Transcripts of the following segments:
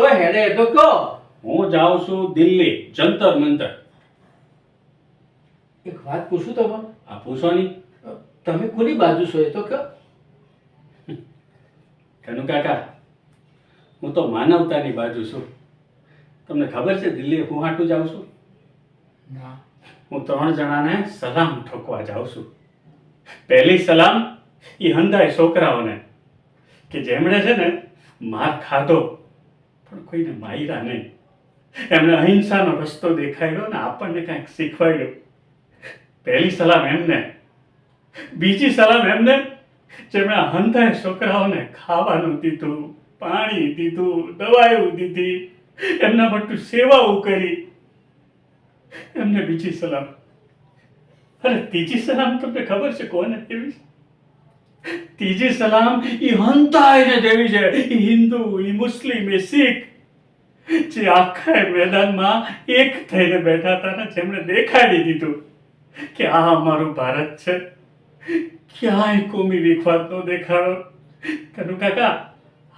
છો હેડે તો કહો. હું જાઉં છું દિલ્હી જંતર મંતર. એક વાત પૂછું તમને? આ પૂછો નહીં. તમે કોની બાજુ છો એ તો કહો. કનુ કાકા, હું તો માનવતાની બાજુ છું. તમને ખબર છે દિલ્હી હું હાટું જાઉં છું? ના. હું 3 જણાને સલામ ઠોકવા જાઉં છું. પહેલી સલામ એ હંધાય છોકરાઓને કે જેમણે છે ને માર ખાધો પણ કોઈને માર્યા નહીં. એમણે અહિંસાનો રસ્તો દેખાડ્યો ને આપણને કાંઈક શીખવાડ્યું. પહેલી સલામ એમને. બીજી સલામ એમને જેમણે હંધાય છોકરાઓને ખાવાનું દીધું, પાણી દીધું, દવાઓ દીધી, એમના માટે સેવાઓ કરી. એમને બીજી સલામ. અરે ત્રીજી સલામ તમને ખબર છે કોને દેવી છે? ત્રીજી સલામ એ હંતાઈને દેવી છે. એ હિન્દુ, એ મુસ્લિમ, એ શીખ, જે આખા મેદાનમાં એક થઈને બેઠા હતા ને જેમણે દેખાડી દીધું કે આ અમારું ભારત છે. ક્યાંય કોમી વિખવાદ નો દેખાડો. કનુ કાકા,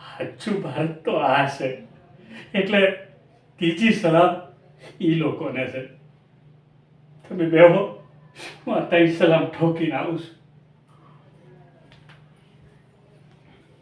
સાચું ભારત તો આ છે. એટલે ત્રીજી સલામ એ લોકોને છે. તમે બેહો, હું આ 3 સલામ ઠોકીને આવું છું.